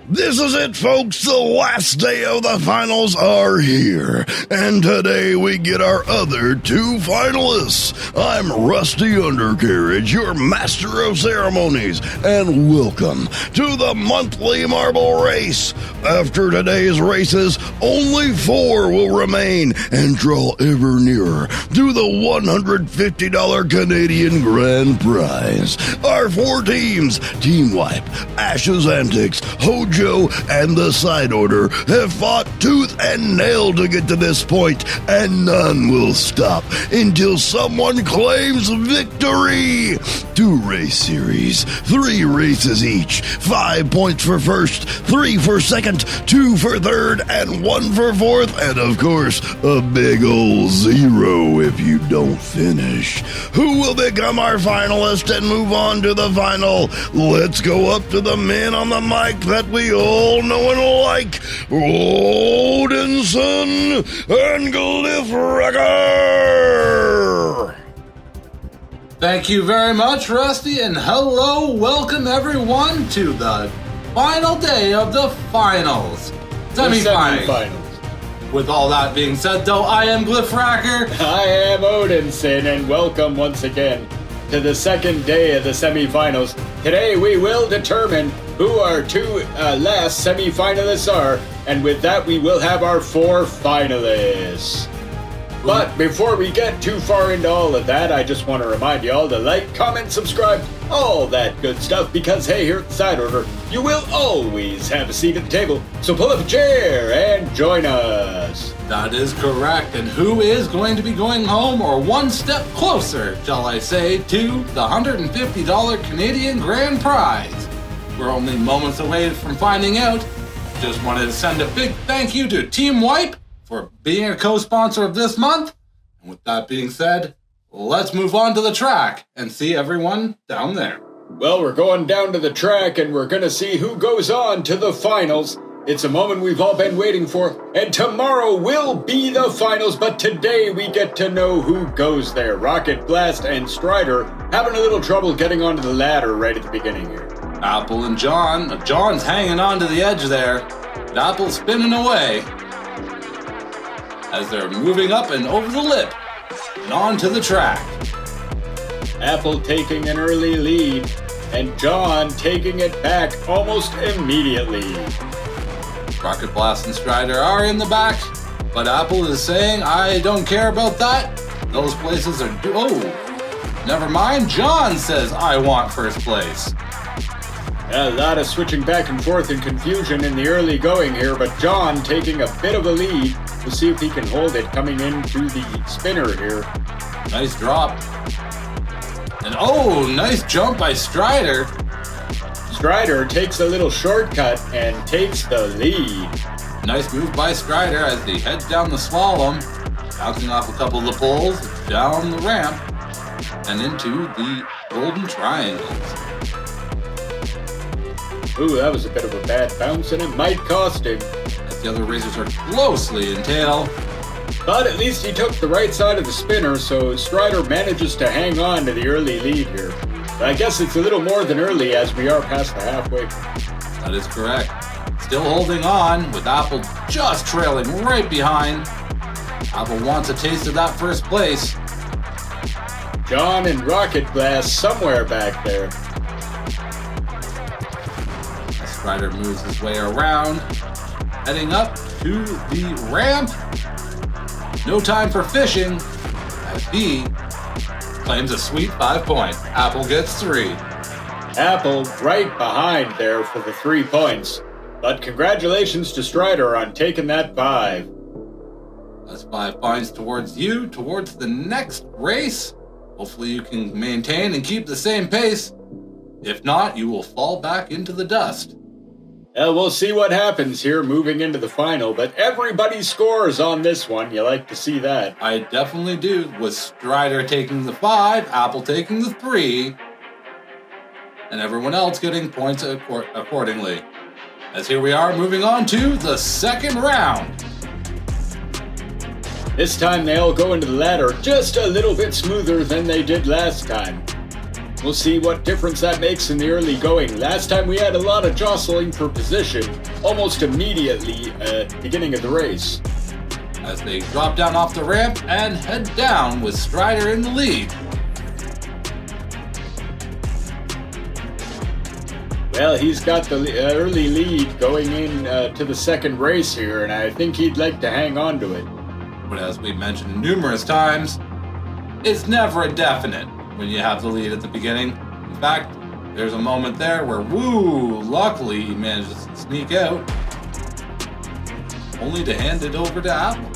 This is it, folks. The last day of the finals are here. And today we get our other two finalists. I'm Rusty Undercarriage, your master of ceremonies, and welcome to the monthly marble race. After today's races, only 4 will remain and draw ever nearer to the $150 Canadian grand prize. Our 4 teams, Team Wipe, Ash's Antics, Hojo, and the Side Order have fought tooth and nail to get to this point, and none will stop until someone claims victory. 2 race series, 3 races each, 5 points for first, 3 for second, 2 for third, and 1 for fourth, and of course, a big ol' 0 if you don't finish. Who will become our finalist and move on to the final? Let's go up to the men on the mic that we all know and like, Odinson and Glyphracker. Thank you very much, Rusty, and hello, welcome everyone to the final day of the finals. Semifinals. With all that being said, though, I am Glyphracker. I am Odinson, and welcome once again to the second day of the semifinals. Today we will determine who our 2 last semifinalists are, and with that we will have our 4 finalists. But before we get too far into all of that, I just want to remind you all to like, comment, subscribe, all that good stuff, because hey, here at the Side Order, you will always have a seat at the table. So pull up a chair and join us. That is correct. And who is going to be going home, or one step closer, shall I say, to the $150 Canadian grand prize? We're only moments away from finding out. Just wanted to send a big thank you to Team Wipe for being a co-sponsor of this month. And with that being said, let's move on to the track and see everyone down there. Well, we're going down to the track and we're going to see who goes on to the finals. It's a moment we've all been waiting for, and tomorrow will be the finals, but today we get to know who goes there. Rocket Blast and Strider having a little trouble getting onto the ladder right at the beginning here. Apple and John. John's hanging on to the edge there. But Apple's spinning away as they're moving up and over the lip and onto the track. Apple taking an early lead, and John taking it back almost immediately. Rocket Blast and Strider are in the back, but Apple is saying, I don't care about that. Those places are... Oh, never mind. John says, I want first place. A lot of switching back and forth and confusion in the early going here, but John taking a bit of a lead. We'll see if he can hold it coming into the spinner here. Nice drop. And oh, nice jump by Strider. Strider takes a little shortcut and takes the lead. Nice move by Strider as he heads down the slalom, bouncing off a couple of the poles, down the ramp, and into the golden triangles. Ooh, that was a bit of a bad bounce, and it might cost him. As the other racers are closely in tail. But at least he took the right side of the spinner, so Strider manages to hang on to the early lead here. But I guess it's a little more than early as we are past the halfway. That is correct. Still holding on, with Apple just trailing right behind. Apple wants a taste of that first place. John and Rocket Blast somewhere back there. Strider moves his way around, heading up to the ramp. No time for fishing, as he claims a sweet 5 points. Apple gets 3. Apple right behind there for the 3 points. But congratulations to Strider on taking that 5. That's 5 points towards you, towards the next race. Hopefully you can maintain and keep the same pace. If not, you will fall back into the dust. We'll see what happens here moving into the final, but everybody scores on this one. You like to see that. I definitely do, with Strider taking the 5, Apple taking the 3, and everyone else getting points accordingly. As here we are moving on to the second round. This time they all go into the ladder just a little bit smoother than they did last time. We'll see what difference that makes in the early going. Last time we had a lot of jostling for position, almost immediately at the beginning of the race. As they drop down off the ramp and head down with Strider in the lead. Well, he's got the early lead going in to the second race here, and I think he'd like to hang on to it. But as we've mentioned numerous times, it's never a definite when you have the lead at the beginning. In fact, there's a moment there where, luckily he manages to sneak out, only to hand it over to Apple.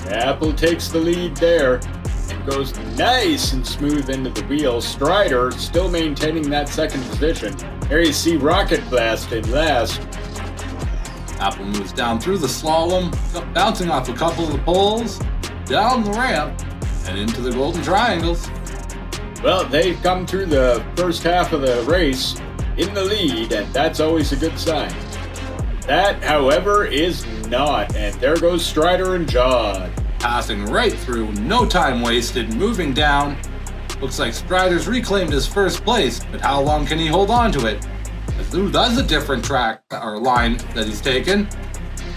Apple takes the lead there and goes nice and smooth into the wheel. Strider still maintaining that second position. There you see Rocket Blast in last. Apple moves down through the slalom, bouncing off a couple of the poles, down the ramp, and into the golden triangles. Well, they've come through the first half of the race in the lead, and that's always a good sign. That, however, is not, and there goes Strider and John. Passing right through, no time wasted, moving down. Looks like Strider's reclaimed his first place, but how long can he hold on to it? That's a different track or line that he's taken.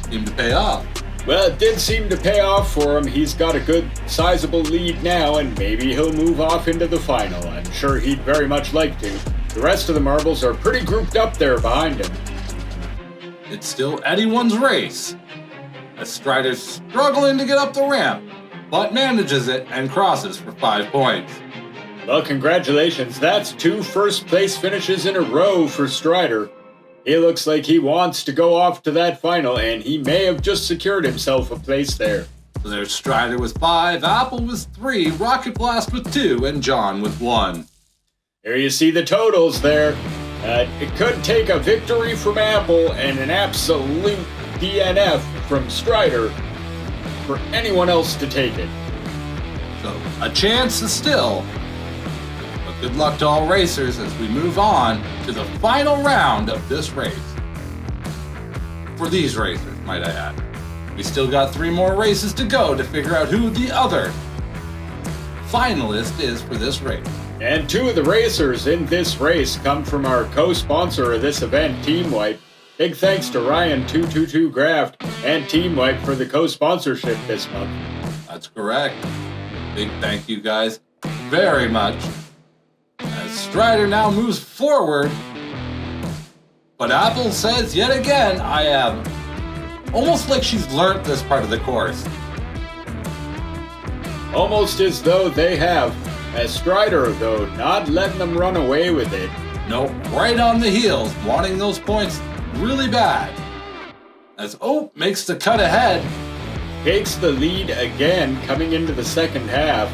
Seemed to pay off. Well, it did seem to pay off for him. He's got a good, sizable lead now, and maybe he'll move off into the final. I'm sure he'd very much like to. The rest of the marbles are pretty grouped up there behind him. It's still anyone's race, as Strider's struggling to get up the ramp, but manages it and crosses for 5 points. Well, congratulations. That's 2 first-place finishes in a row for Strider. He looks like he wants to go off to that final, and he may have just secured himself a place there. So there's Strider with 5, Apple with 3, Rocket Blast with 2, and John with 1. There you see the totals there. It could take a victory from Apple and an absolute DNF from Strider for anyone else to take it. So a chance is still. But good luck to all racers as we move on to the final round of this race. For these racers, might I add. We still got 3 more races to go to figure out who the other finalist is for this race. And 2 of the racers in this race come from our co-sponsor of this event, Team Wipe. Big thanks to Ryan222 Graft and Team Wipe for the co-sponsorship this month. That's correct. Big thank you guys very much. As Strider now moves forward, but Apple says yet again, I am almost like she's learnt this part of the course. Almost as though they have. As Strider, though, not letting them run away with it. Nope, right on the heels, wanting those points really bad. As makes the cut ahead. Takes the lead again, coming into the second half.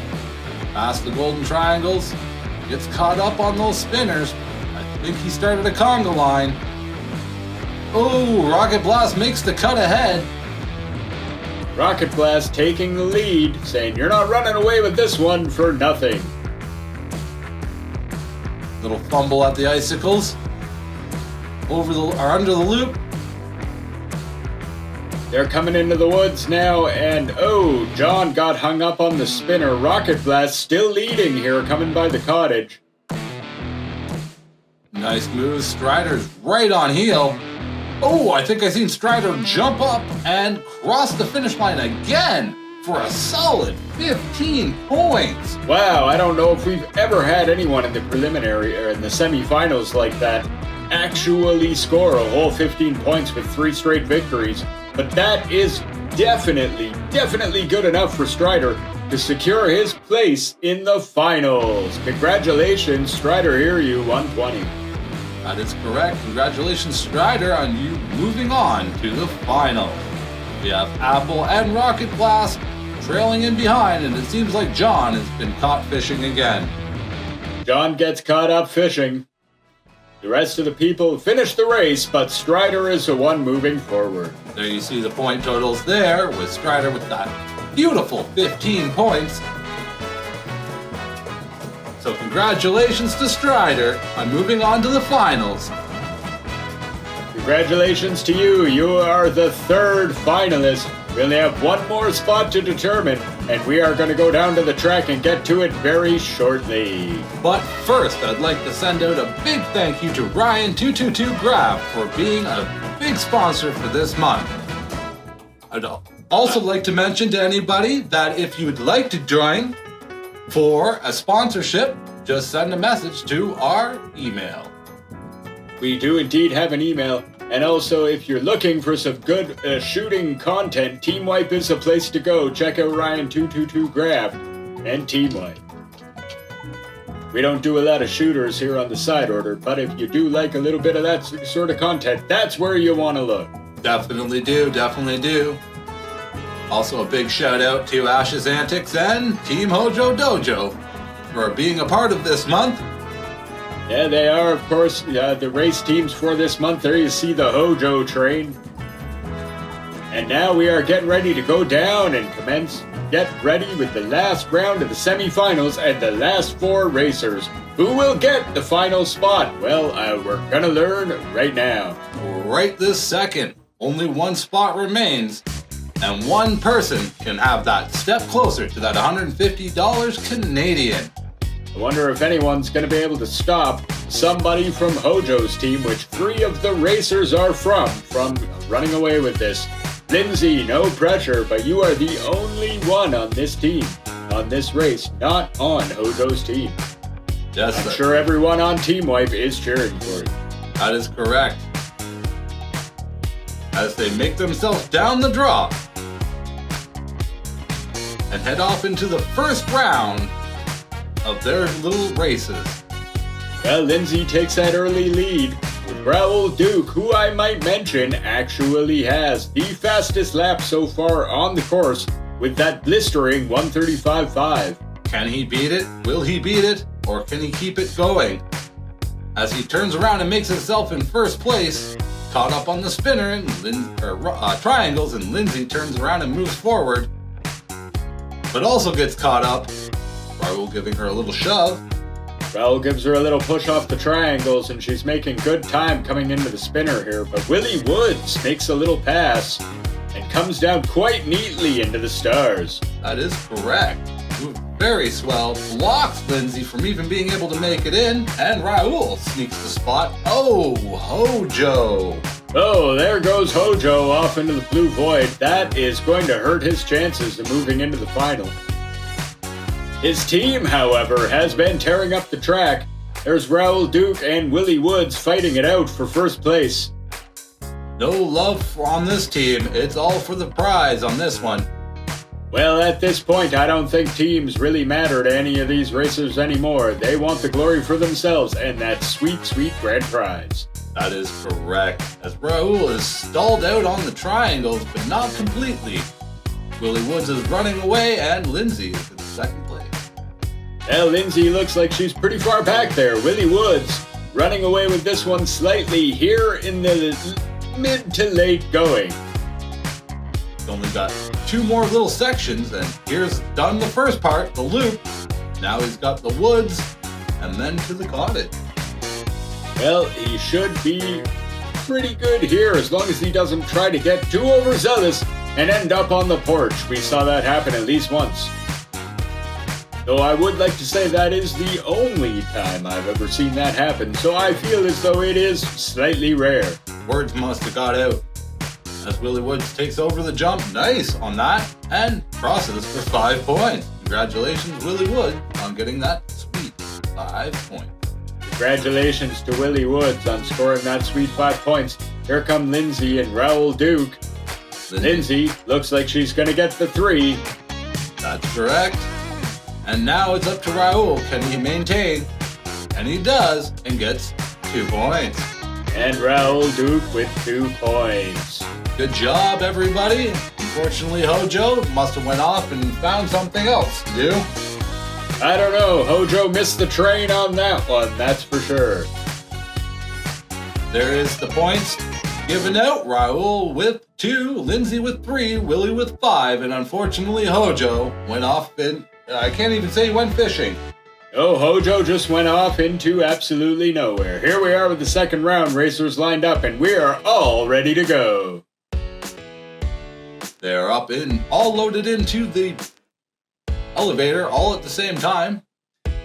Past the golden triangles, gets caught up on those spinners. I think he started a conga line. Rocket Blast makes the cut ahead. Rocket Blast taking the lead, saying, "You're not running away with this one for nothing." Little fumble at the icicles. Under the loop. They're coming into the woods now, and John got hung up on the spinner. Rocket Blast still leading here, coming by the cottage. Nice move. Strider's right on heel. I think I seen Strider jump up and cross the finish line again for a solid 15 points. Wow, I don't know if we've ever had anyone in the preliminary or in the semifinals like that actually score a whole 15 points with 3 straight victories. But that is definitely good enough for Strider to secure his place in the finals. Congratulations, Strider, here you 120. That is correct. Congratulations, Strider, on you moving on to the final. We have Apple and Rocket Blast trailing in behind, and it seems like John has been caught fishing again. John gets caught up fishing. The rest of the people finish the race, but Strider is the one moving forward. There you see the point totals there, with Strider with that beautiful 15 points. So congratulations to Strider on moving on to the finals. Congratulations to you. You are the 3rd finalist We only have one more spot to determine, and we are going to go down to the track and get to it very shortly. But first, I'd like to send out a big thank you to Ryan222Grab for being a big sponsor for this month. I'd also like to mention to anybody that if you would like to join for a sponsorship, just send a message to our email. We do indeed have an email. And also, if you're looking for some good shooting content, Team Wipe is the place to go. Check out Ryan222Grab and Team Wipe. We don't do a lot of shooters here on the side order, but if you do like a little bit of that sort of content, that's where you want to look. Definitely do. Also, a big shout out to Ash's Antics and Team Hojo Dojo for being a part of this month. Yeah, they are, of course, the race teams for this month. There you see the Hojo train. And now we are getting ready to go down and get ready with the last round of the semifinals and the last 4 racers. Who will get the final spot? Well, we're going to learn right now. Right this second. Only one spot remains, and one person can have that step closer to that $150 Canadian. I wonder if anyone's going to be able to stop somebody from Hojo's team, which 3 of the racers are from running away with this. Lindsay, no pressure, but you are the only one on this team, on this race, not on Hojo's team. Yes, I'm sure everyone on Team Wipe is cheering for you. That is correct. As they make themselves down the drop and head off into the first round of their little races. Well, Lindsay takes that early lead. Raoul Duke, who I might mention, actually has the fastest lap so far on the course with that blistering 1:35.5. Can he beat it? Will he beat it? Or can he keep it going? As he turns around and makes himself in first place, caught up on the spinner and triangles, and Lindsay turns around and moves forward, but also gets caught up. Raoul giving her a little shove. Raoul gives her a little push off the triangles, and she's making good time coming into the spinner here. But Willie Woods makes a little pass and comes down quite neatly into the stars. That is correct. Very swell. Blocks Lindsay from even being able to make it in, and Raoul sneaks the spot. Oh, Hojo. Oh, there goes Hojo off into the blue void. That is going to hurt his chances of moving into the final. His team, however, has been tearing up the track. There's Raoul Duke and Willie Woods fighting it out for first place. No love on this team. It's all for the prize on this one. Well, at this point, I don't think teams really matter to any of these racers anymore. They want the glory for themselves and that sweet, sweet grand prize. That is correct. As Raoul is stalled out on the triangles, but not completely. Willie Woods is running away, and Lindsay is in second place. Well, Lindsay looks like she's pretty far back there. Willie Woods running away with this one slightly here in the mid to late going. He's only got 2 more little sections, and here's done the first part, the loop. Now he's got the woods, and then to the cottage. Well, he should be pretty good here as long as he doesn't try to get too overzealous and end up on the porch. We saw that happen at least once. Though I would like to say that is the only time I've ever seen that happen, so I feel as though it is slightly rare. Words must have got out. As Willie Woods takes over the jump, nice on that, and crosses for 5 points. Congratulations, Willie Woods, on getting that sweet 5 points. Congratulations to Willie Woods on scoring that sweet 5 points. Here come Lindsay and Raoul Duke. Lindsay looks like she's going to get the 3. That's correct. And now it's up to Raoul. Can he maintain? And he does, and gets 2 points. And Raoul Duke with 2 points. Good job, everybody. Unfortunately, Hojo must have went off and found something else to do. I don't know. Hojo missed the train on that one, that's for sure. There is the points given out. Raoul with 2, Lindsay with 3, Willie with 5, and unfortunately, Hojo went off and I can't even say he went fishing. Oh, Hojo just went off into absolutely nowhere. Here we are with the second round, racers lined up, and we are all ready to go. They're all loaded into the elevator all at the same time.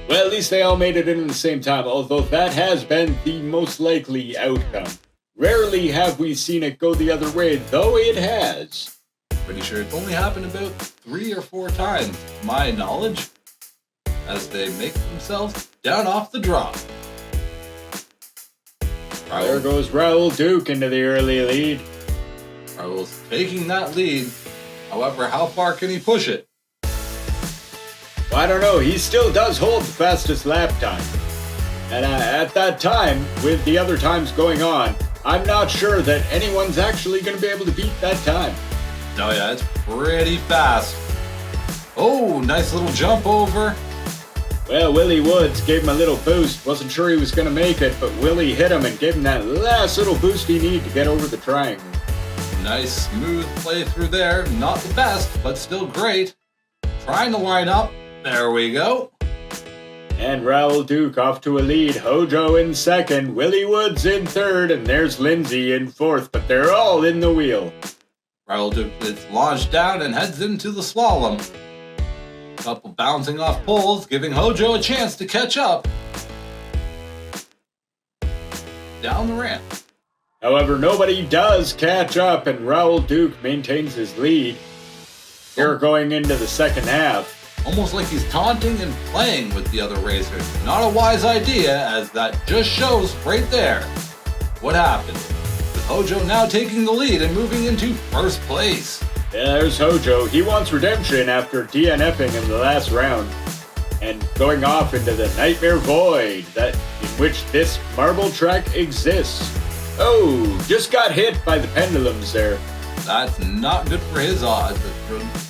Well, at least they all made it in at the same time, although that has been the most likely outcome. Rarely have we seen it go the other way, though it has. Pretty sure it's only happened about 3 or 4 times, to my knowledge, as they make themselves down off the drop. There goes Raoul Duke into the early lead. Raoul's taking that lead. However, how far can he push it? Well, I don't know. He still does hold the fastest lap time. And at that time, with the other times going on, I'm not sure that anyone's actually going to be able to beat that time. Oh yeah, it's pretty fast. Oh, nice little jump over. Well, Willie Woods gave him a little boost. Wasn't sure he was going to make it, but Willie hit him and gave him that last little boost he needed to get over the triangle. Nice smooth play through there. Not the best, but still great. Trying to line up. There we go. And Raoul Duke off to a lead. Hojo in second, Willie Woods in third, and there's Lindsay in fourth, but they're all in the wheel. Raoul Duke is launched down and heads into the slalom. Couple bouncing off poles, giving Hojo a chance to catch up. Down the ramp. However, nobody does catch up, and Raoul Duke maintains his lead. Here going into the second half. Almost like he's taunting and playing with the other racers. Not a wise idea, as that just shows right there what happened. With Hojo now taking the lead and moving into first place. There's Hojo. He wants redemption after DNFing in the last round and going off into the nightmare void in which this marble track exists. Oh, just got hit by the pendulums there. That's not good for his odds.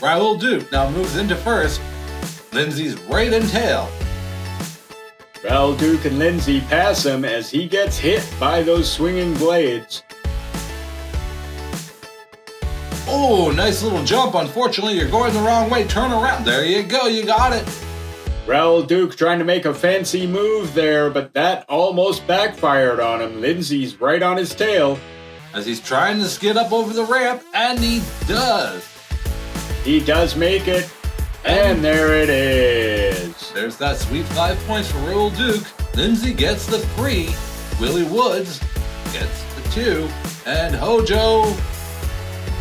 Raoul Duke now moves into first. Lindsay's right in tail. Raoul Duke and Lindsay pass him as he gets hit by those swinging blades. Oh, nice little jump. Unfortunately, you're going the wrong way. Turn around. There you go. You got it. Raoul Duke trying to make a fancy move there, but that almost backfired on him. Lindsay's right on his tail. As he's trying to skid up over the ramp, and he does. He does make it, and there it is. There's that sweet 5 points for Raoul Duke. Lindsay gets the 3. Willie Woods gets the 2. And Hojo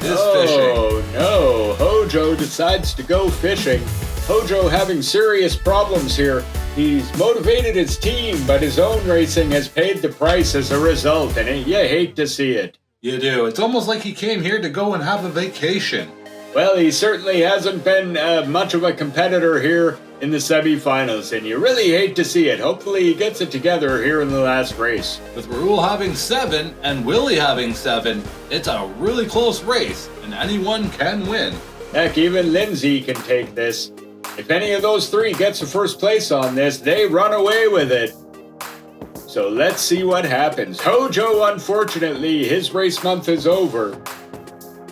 is fishing. Oh no, Hojo decides to go fishing. Hojo having serious problems here. He's motivated his team, but his own racing has paid the price as a result, and you hate to see it. You do. It's almost like he came here to go and have a vacation. Well, he certainly hasn't been much of a competitor here in the semifinals, and you really hate to see it. Hopefully he gets it together here in the last race. With Raoul having 7 and Willie having 7, it's a really close race, and anyone can win. Heck, even Lindsay can take this. If any of those 3 gets a first place on this, they run away with it. So let's see what happens. Hojo, unfortunately, his race month is over.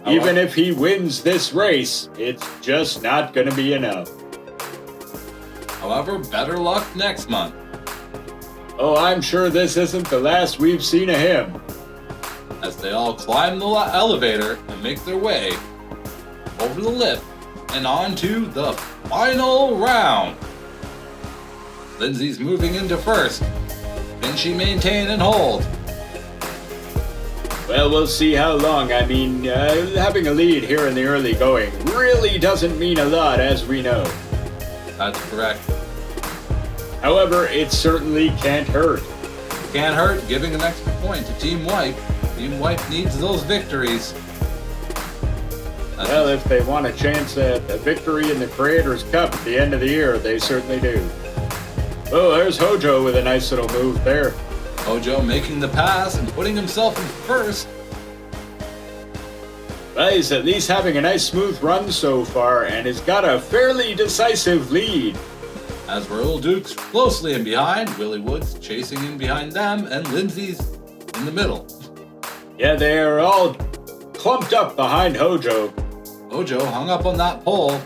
Even if he wins this race, it's just not going to be enough. However, better luck next month. Oh, I'm sure this isn't the last we've seen of him. As they all climb the elevator and make their way over the lip and on to the final round. Lindsay's moving into first. Can she maintain and hold? Well, we'll see how long. I mean, having a lead here in the early going really doesn't mean a lot, as we know. That's correct. However, it certainly can't hurt. Can't hurt giving an extra point to Team White. Team White needs those victories. Well, if they want a chance at a victory in the Creators' Cup at the end of the year, they certainly do. Oh, there's Hojo with a nice little move there. Hojo making the pass and putting himself in first. Well, he's at least having a nice smooth run so far and has got a fairly decisive lead. As Raoul Duke's closely in behind, Willie Woods chasing in behind them, and Lindsay's in the middle. Yeah, they are all clumped up behind Hojo. Hojo hung up on that pole.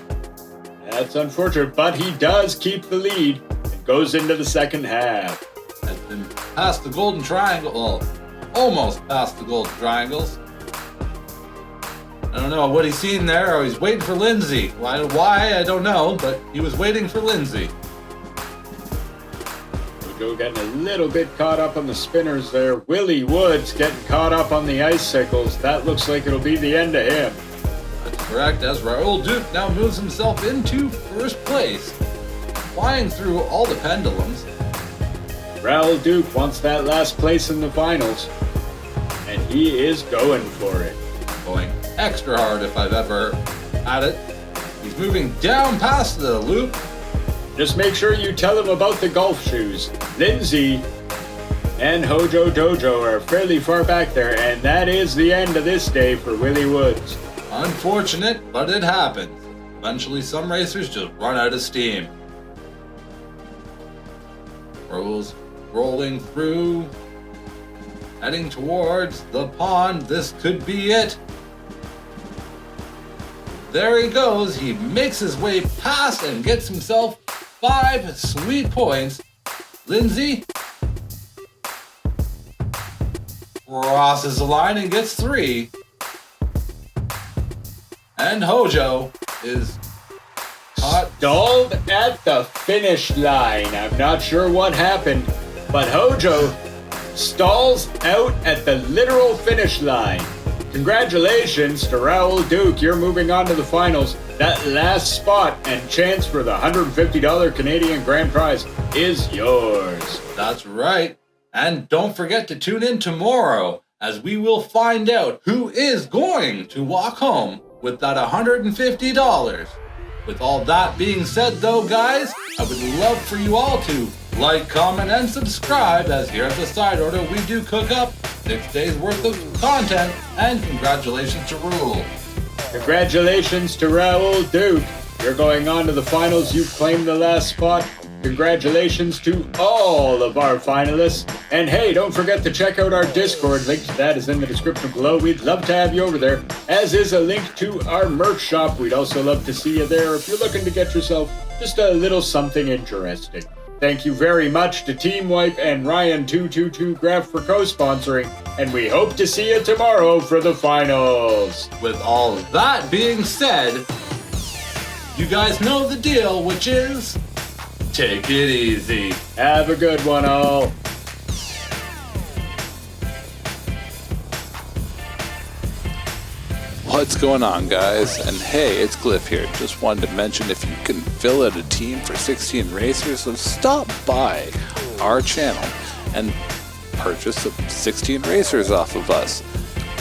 That's unfortunate, but he does keep the lead and goes into the second half. Has been past the golden triangle, well, almost past the golden triangles. I don't know what he's seen there, or he's waiting for Lindsay. Why, I don't know, but he was waiting for Lindsay. Joe getting a little bit caught up on the spinners there. Willie Woods getting caught up on the icicles. That looks like it'll be the end of him. That's correct, as Raul Duke now moves himself into first place, flying through all the pendulums. Raul Duke wants that last place in the finals, and he is going for it. Going extra hard if I've ever had it. He's moving down past the loop. Just make sure you tell him about the golf shoes. Lindsay and Hojo Dojo are fairly far back there, and that is the end of this day for Willie Woods. Unfortunate, but it happens. Eventually, some racers just run out of steam. Raul's rolling through, heading towards the pond. This could be it. There he goes. He makes his way past and gets himself 5 sweet points. Lindsay crosses the line and gets 3. And Hojo is caught. Stalled at the finish line. I'm not sure what happened, but Hojo stalls out at the literal finish line. Congratulations to Raul Duke. You're moving on to the finals. That last spot and chance for the $150 Canadian grand prize is yours. That's right. And don't forget to tune in tomorrow, as we will find out who is going to walk home with that $150. With all that being said, though, guys, I would love for you all to like, comment, and subscribe, as here at the Side Order we do cook up 6 days worth of content. And congratulations to Raul. Congratulations to Raul Duke. You're going on to the finals. You've claimed the last spot. Congratulations to all of our finalists. And hey, don't forget to check out our Discord. Link to that is in the description below. We'd love to have you over there, as is a link to our merch shop. We'd also love to see you there if you're looking to get yourself just a little something interesting. Thank you very much to Team Wipe and Ryan222 Graph for co-sponsoring, and we hope to see you tomorrow for the finals. With all that being said, you guys know the deal, which is take it easy. Have a good one, all. What's going on, guys? And hey, it's Glyph here. Just wanted to mention, if you can fill out a team for 16 racers, so stop by our channel and purchase 16 racers off of us.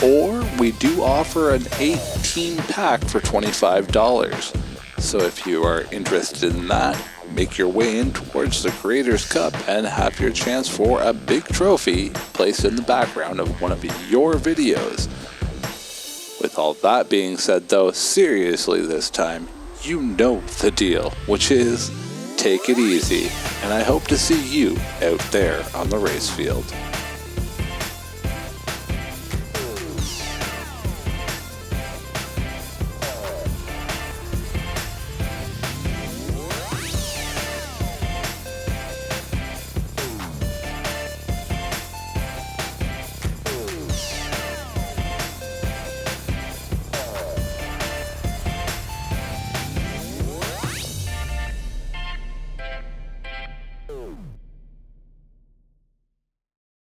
Or we do offer an 8-team pack for $25. So if you are interested in that, make your way in towards the Creators Cup and have your chance for a big trophy placed in the background of one of your videos. With all that being said, though, seriously this time, you know the deal, which is take it easy, and I hope to see you out there on the race field.